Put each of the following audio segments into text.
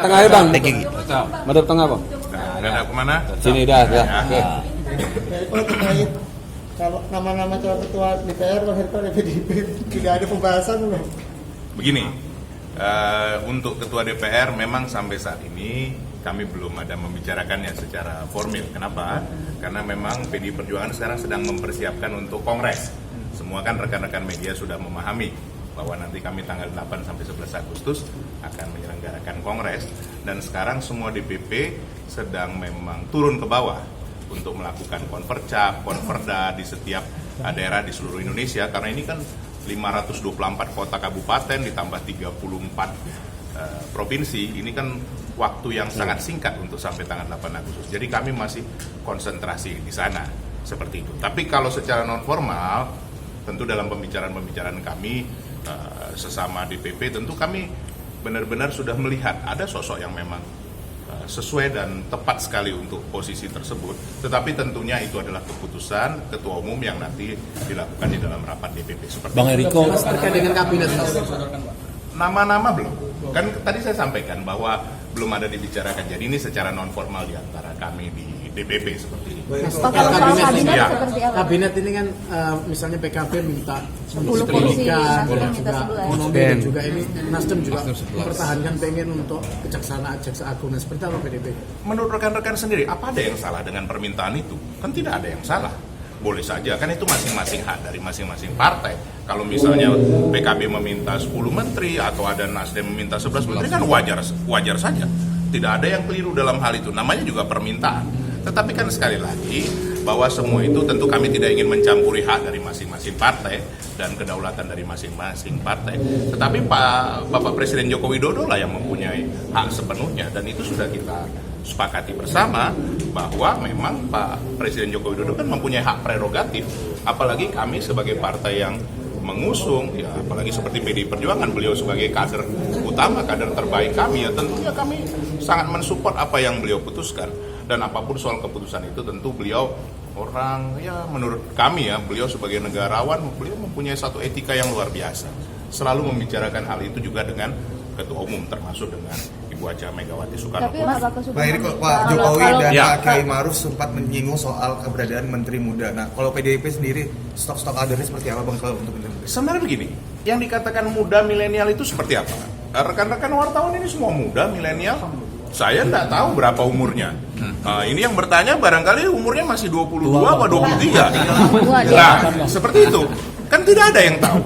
Tengah ya bang, madep tengah bang. Nggak ada kemana? Sini dah. Ya. Oke. Kalau terkait kalau nama-nama calon ketua DPR lahir dari PDIP tidak ada pembahasan loh. Begini, untuk ketua DPR memang sampai saat ini kami belum ada membicarakannya secara formil. Kenapa? Karena memang PDI Perjuangan sekarang sedang mempersiapkan untuk kongres. Semua kan rekan-rekan media sudah memahami bahwa nanti kami tanggal 8 sampai 11 Agustus akan menyelenggarakan kongres, dan sekarang semua DPP sedang memang turun ke bawah untuk melakukan konvercap, konverda di setiap daerah di seluruh Indonesia, karena ini kan 524 kota kabupaten ditambah 34 provinsi, ini kan waktu yang sangat singkat untuk sampai tanggal 8 Agustus. Jadi kami masih konsentrasi di sana seperti itu. Tapi kalau secara non formal, tentu dalam pembicaraan kami sesama DPP, tentu kami benar-benar sudah melihat ada sosok yang memang sesuai dan tepat sekali untuk posisi tersebut. Tetapi tentunya itu adalah keputusan ketua umum yang nanti dilakukan di dalam rapat DPP seperti Bang Eriko, Mas, terkait dengan kabinet, nama-nama belum. Kan tadi saya sampaikan bahwa belum ada dibicarakan. Jadi ini secara non formal di antara kami di DPP seperti ini. Mas, Kalau kabinet ya. seperti apa? Kabinet ini kan misalnya PKB minta 10 kursi, pendidikan, Nasdem dan minta juga 11. ekonomi, dan juga ini Nasdem juga mempertahankan pengen untuk kejaksaan agung. Nah, seperti apa PDIP? Menurut rekan-rekan sendiri, apa ada yang salah dengan permintaan itu? Kan tidak ada yang salah. Boleh saja, kan itu masing-masing hak dari masing-masing partai. Kalau misalnya PKB meminta 10 menteri atau ada Nasdem meminta 11 menteri, kan wajar saja. Tidak ada yang keliru dalam hal itu, namanya juga permintaan. Tetapi kan sekali lagi, bahwa semua itu tentu kami tidak ingin mencampuri hak dari masing-masing partai dan kedaulatan dari masing-masing partai. Tetapi Bapak Presiden Joko Widodo lah yang mempunyai hak sepenuhnya, dan itu sudah kita sepakati bersama bahwa memang Pak Presiden Joko Widodo kan mempunyai hak prerogatif, apalagi kami sebagai partai yang mengusung, ya apalagi seperti PDI Perjuangan, beliau sebagai kader utama, kader terbaik kami, ya tentunya kami sangat mensupport apa yang beliau putuskan. Dan apapun soal keputusan itu, tentu beliau orang, ya menurut kami ya, beliau sebagai negarawan, beliau mempunyai satu etika yang luar biasa. Selalu membicarakan hal itu juga dengan ketua umum, termasuk dengan Ibu Haja Megawati Soekarno. Tapi Pak Pak Eriko, Pak Jokowi dan Ya. Pak Kiai Maruf sempat menyinggung soal keberadaan Menteri Muda. Nah, kalau PDIP sendiri, stok kadernya seperti apa Bang kalau untuk Menteri Muda? Sebenarnya begini, yang dikatakan muda milenial itu seperti apa? Rekan-rekan wartawan ini semua muda milenial. Saya tidak tahu berapa umurnya. Ini yang bertanya barangkali umurnya masih 22 atau 23. Nah, seperti itu. Kan tidak ada yang tahu.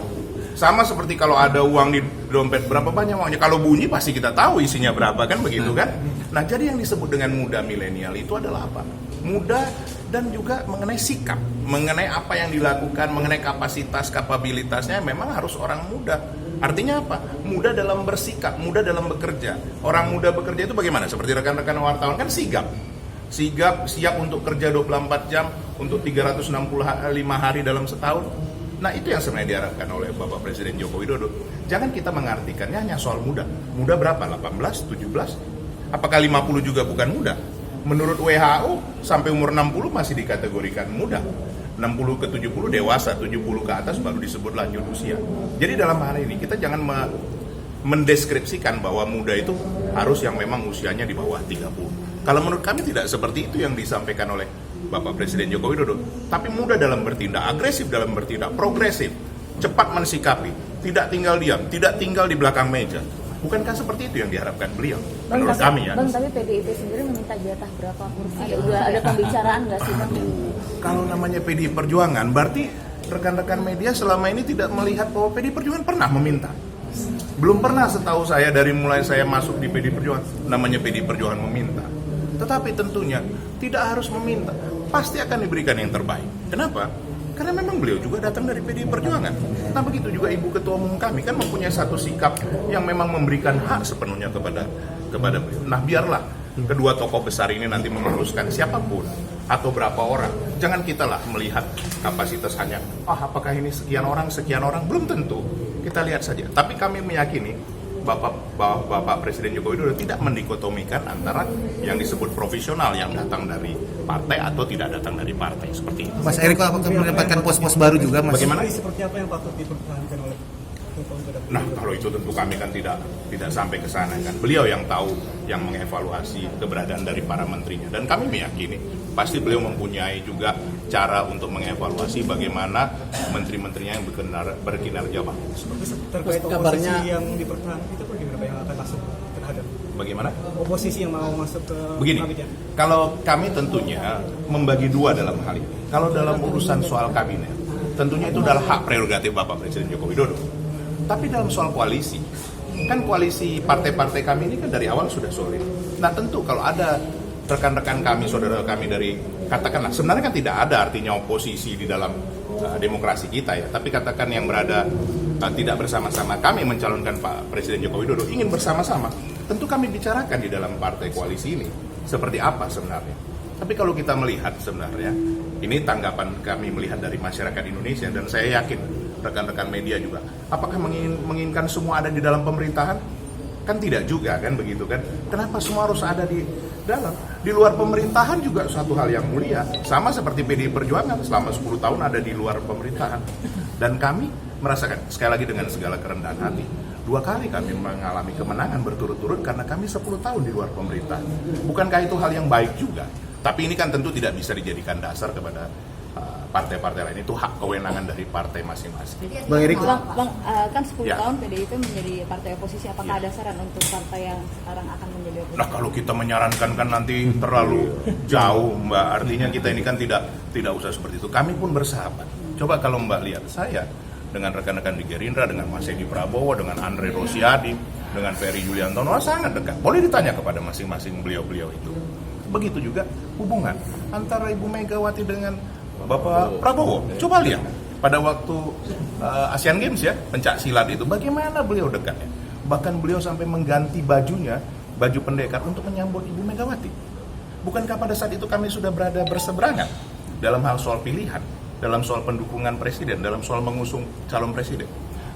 Sama seperti kalau ada uang di dompet, berapa banyak uangnya. Kalau bunyi pasti kita tahu isinya berapa, kan begitu kan. Nah, jadi yang disebut dengan muda milenial itu adalah apa? Muda dan juga mengenai sikap, mengenai apa yang dilakukan, mengenai kapasitas, kapabilitasnya memang harus orang muda. Artinya apa? Muda dalam bersikap, muda dalam bekerja. Orang muda bekerja itu bagaimana? Seperti rekan-rekan wartawan kan sigap, siap untuk kerja 24 jam, untuk 365 hari dalam setahun. Nah, itu yang sebenarnya diharapkan oleh Bapak Presiden Joko Widodo. Jangan kita mengartikannya hanya soal muda. Muda berapa? 18, 17? Apakah 50 juga bukan muda? Menurut WHO, sampai umur 60 masih dikategorikan muda. 60 ke 70 dewasa, 70 ke atas baru disebut lanjut usia. Jadi dalam hal ini kita jangan mendeskripsikan bahwa muda itu harus yang memang usianya di bawah 30. Kalau menurut kami tidak seperti itu yang disampaikan oleh Bapak Presiden Joko Widodo. Tapi muda dalam bertindak, agresif dalam bertindak, progresif, cepat mensikapi, tidak tinggal diam, tidak tinggal di belakang meja. Bukankah seperti itu yang diharapkan beliau? Menurut kami ya. Bang, tapi PDIP sendiri meminta jatah berapa kursi? Ada pembicaraan nggak sih Bang? Kalau namanya PDI Perjuangan, berarti rekan-rekan media selama ini tidak melihat bahwa PDI Perjuangan pernah meminta. Belum pernah setahu saya dari mulai saya masuk di PDI Perjuangan, namanya PDI Perjuangan meminta. Tetapi tentunya tidak harus meminta, pasti akan diberikan yang terbaik. Kenapa? Karena memang beliau juga datang dari PDI Perjuangan. Nah, begitu juga Ibu Ketua Umum kami kan mempunyai satu sikap yang memang memberikan hak sepenuhnya kepada beliau. Nah, biarlah kedua tokoh besar ini nanti memutuskan siapapun atau berapa orang. Jangan kita lah melihat kapasitas hanya, apakah ini sekian orang, belum tentu. Kita lihat saja. Tapi kami meyakini Bapak Presiden Joko Widodo tidak mendikotomikan antara yang disebut profesional yang datang dari partai atau tidak datang dari partai, seperti itu. Mas Eriko, apakah mendapatkan pos-pos baru juga, Mas? Bagaimana? Seperti apa yang patut dipertahankan oleh Nah, kalau itu tentu kami kan tidak sampai ke sana kan. Beliau yang tahu, yang mengevaluasi keberadaan dari para menterinya. Dan kami meyakini pasti beliau mempunyai juga cara untuk mengevaluasi bagaimana menteri-menterinya yang berkinerja bagus. Terkait Kabarnya- oposisi yang dipertahankan itu bagaimana Pak yang akan masuk terhadap Bagaimana? oposisi yang mau masuk ke Begini, kabinet? kalau kami tentunya membagi dua dalam hal ini. Kalau dalam urusan soal kabinet, tentunya itu adalah hak prerogatif Bapak Presiden Joko Widodo. Tapi dalam soal koalisi, kan koalisi partai-partai kami ini kan dari awal sudah solid. Nah tentu kalau ada rekan-rekan kami, saudara kami dari, katakanlah, sebenarnya kan tidak ada artinya oposisi di dalam demokrasi kita ya. Tapi katakan yang berada tidak bersama-sama, kami mencalonkan Pak Presiden Joko Widodo ingin bersama-sama. Tentu kami bicarakan di dalam partai koalisi ini seperti apa sebenarnya. Tapi kalau kita melihat sebenarnya, ini tanggapan kami melihat dari masyarakat Indonesia dan saya yakin rekan-rekan media juga. Apakah menginginkan semua ada di dalam pemerintahan? Kan tidak juga kan begitu kan. Kenapa semua harus ada di dalam? Di luar pemerintahan juga suatu hal yang mulia. Sama seperti PDI Perjuangan selama 10 tahun ada di luar pemerintahan. Dan kami merasakan, sekali lagi dengan segala kerendahan hati, 2 kali kami mengalami kemenangan berturut-turut karena kami 10 tahun di luar pemerintahan. Bukankah itu hal yang baik juga? Tapi ini kan tentu tidak bisa dijadikan dasar kepada partai-partai lain. Itu hak kewenangan dari partai masing-masing. Bang Erik, Bang, kan 10 Ya. tahun PDIP menjadi partai oposisi. Apakah ada saran untuk partai yang sekarang akan menjadi oposisi? Nah kalau kita menyarankan kan nanti terlalu jauh Mbak. Artinya kita ini kan tidak usah seperti itu. Kami pun bersahabat. Coba kalau Mbak lihat saya dengan rekan-rekan di Gerindra, dengan Mas Edi Prabowo, dengan Andre Rosiadi, dengan Ferry Yuliantono sangat dekat. Boleh ditanya kepada masing-masing beliau-beliau itu. Begitu juga hubungan antara Ibu Megawati dengan Bapak Prabowo. Coba lihat pada waktu Asian Games ya, pencak silat itu bagaimana beliau dekatnya. Bahkan beliau sampai mengganti bajunya, baju pendekar untuk menyambut Ibu Megawati. Bukankah pada saat itu kami sudah berada berseberangan dalam hal soal pilihan, dalam soal pendukungan presiden, dalam soal mengusung calon presiden.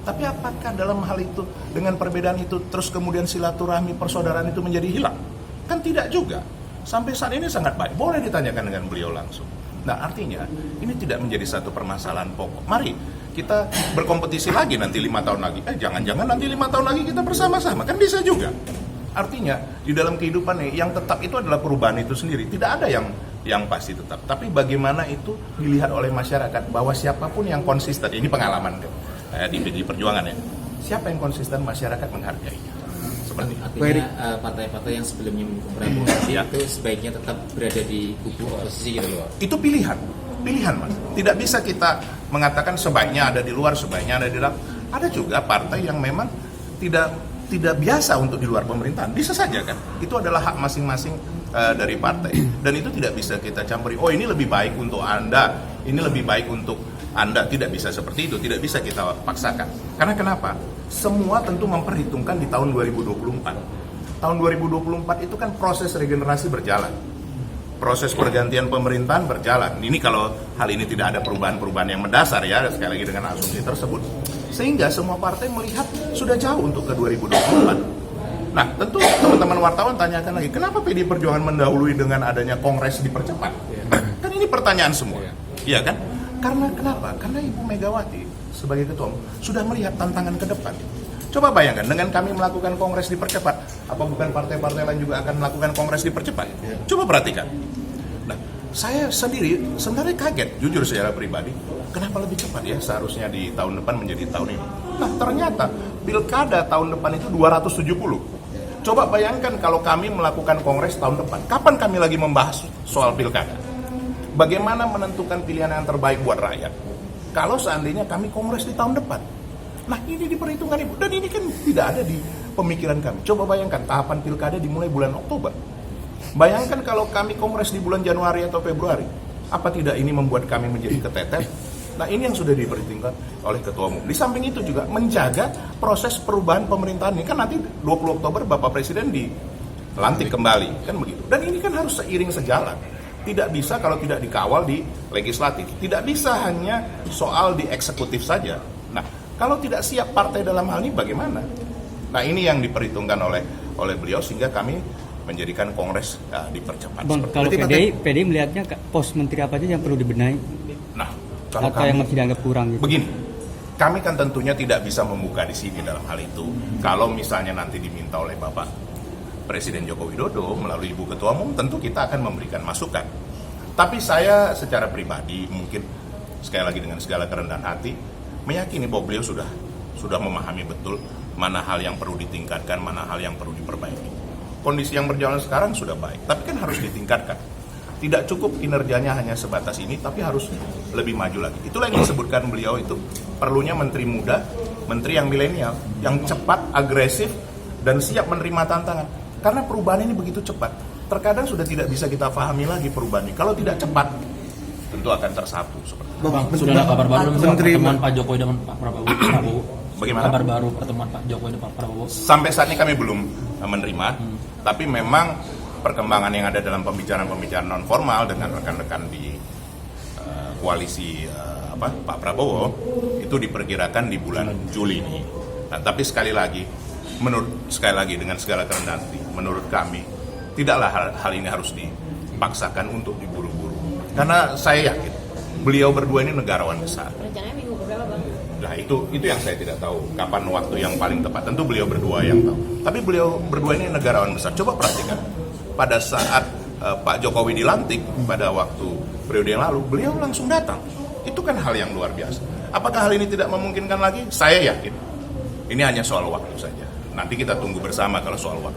Tapi apakah dalam hal itu, dengan perbedaan itu, terus kemudian silaturahmi persaudaraan itu menjadi hilang? Kan tidak juga. Sampai saat ini sangat baik. Boleh ditanyakan dengan beliau langsung. Nah artinya, ini tidak menjadi satu permasalahan pokok. Mari kita berkompetisi lagi nanti 5 tahun lagi. Jangan-jangan nanti 5 tahun lagi kita bersama-sama. Kan bisa juga. Artinya, di dalam kehidupan nih, yang tetap itu adalah perubahan itu sendiri. Tidak ada yang pasti tetap. Tapi bagaimana itu dilihat oleh masyarakat bahwa siapapun yang konsisten, ini pengalaman di PDI Perjuangan ya. Siapa yang konsisten, masyarakat menghargainya. Seperti itu. Artinya partai-partai yang sebelumnya mendukung Prabowo tadi Ya. itu sebaiknya tetap berada di kubu oposisi gitu loh. Itu pilihan Mas. Tidak bisa kita mengatakan sebaiknya ada di luar, sebaiknya ada di dalam. Ada juga partai yang memang tidak biasa untuk di luar pemerintahan. Bisa saja kan. Itu adalah hak masing-masing dari partai. Dan itu tidak bisa kita campuri. Oh ini lebih baik untuk Anda, ini lebih baik untuk Anda. Tidak bisa seperti itu, tidak bisa kita paksakan. Karena kenapa? Semua tentu memperhitungkan di tahun 2024. Tahun 2024 itu kan proses regenerasi berjalan. Proses pergantian pemerintahan berjalan. Ini kalau hal ini tidak ada perubahan-perubahan yang mendasar ya, sekali lagi dengan asumsi tersebut. Sehingga semua partai melihat sudah jauh untuk ke 2024. Nah, tentu teman-teman wartawan tanyakan lagi, kenapa PDI Perjuangan mendahului dengan adanya kongres dipercepat? Kan ini pertanyaan semua. Iya kan? Karena kenapa? Karena Ibu Megawati sebagai ketua umum sudah melihat tantangan ke depan. Coba bayangkan, dengan kami melakukan kongres dipercepat, apa bukan partai-partai lain juga akan melakukan kongres dipercepat? Coba perhatikan. Nah, saya sendiri sebenarnya kaget, jujur secara pribadi, kenapa lebih cepat ya seharusnya di tahun depan menjadi tahun ini. Nah, ternyata pilkada tahun depan itu 270. Coba bayangkan kalau kami melakukan kongres tahun depan, kapan kami lagi membahas soal pilkada? Bagaimana menentukan pilihan yang terbaik buat rakyat? Kalau seandainya kami kongres di tahun depan. Nah ini diperhitungkan Ibu, dan ini kan tidak ada di pemikiran kami. Coba bayangkan tahapan pilkada dimulai bulan Oktober. Bayangkan kalau kami kongres di bulan Januari atau Februari. Apa tidak ini membuat kami menjadi keteter? Nah ini yang sudah diperhitungkan oleh Ketua Umum. Di samping itu juga menjaga proses perubahan pemerintahan ini. Kan nanti 20 Oktober Bapak Presiden dilantik kembali, kan begitu. Dan ini kan harus seiring sejalan. Tidak bisa kalau tidak dikawal di legislatif. Tidak bisa hanya soal di eksekutif saja. Nah, kalau tidak siap partai dalam hal ini bagaimana? Nah, ini yang diperhitungkan oleh beliau sehingga kami menjadikan kongres dipercepat. Bang, kalau PDI melihatnya pos menteri apa aja yang perlu dibenahi? Nah, kalau apa yang masih dianggap kurang gitu? Begini, Kami kan tentunya tidak bisa membuka di sini dalam hal itu. Kalau misalnya nanti diminta oleh Bapak Presiden Joko Widodo melalui Ibu Ketua Umum, tentu kita akan memberikan masukan. Tapi saya secara pribadi mungkin sekali lagi dengan segala kerendahan hati meyakini bahwa beliau sudah memahami betul mana hal yang perlu ditingkatkan, mana hal yang perlu diperbaiki. Kondisi yang berjalan sekarang sudah baik, tapi kan harus ditingkatkan. Tidak cukup kinerjanya hanya sebatas ini, tapi harus lebih maju lagi. Itulah yang disebutkan beliau itu perlunya menteri muda, menteri yang milenial, yang cepat, agresif, dan siap menerima tantangan. Karena perubahan ini begitu cepat, terkadang sudah tidak bisa kita pahami lagi perubahan ini. Kalau tidak cepat, tentu akan tersapu. Bang, sudah ada kabar baru pertemuan Pak Jokowi dengan Pak Prabowo? Bagaimana? Kabar baru pertemuan Pak Jokowi dan Pak Prabowo? Sampai saat ini kami belum menerima, tapi memang perkembangan yang ada dalam pembicaraan non formal dengan rekan-rekan di koalisi Pak Prabowo itu diperkirakan di bulan Juli ini. Nah, tapi sekali lagi dengan segala kerendahan hati, menurut kami tidaklah hal ini harus dipaksakan untuk diburu-buru. Karena saya yakin beliau berdua ini negarawan besar. Rencananya minggu berapa, Bang? Nah itu yang saya tidak tahu kapan waktu yang paling tepat. Tentu beliau berdua yang tahu. Tapi beliau berdua ini negarawan besar. Coba perhatikan pada saat Pak Jokowi dilantik pada waktu periode yang lalu, beliau langsung datang. Itu kan hal yang luar biasa. Apakah hal ini tidak memungkinkan lagi? Saya yakin. Ini hanya soal waktu saja. Nanti kita tunggu bersama kalau soal waktu.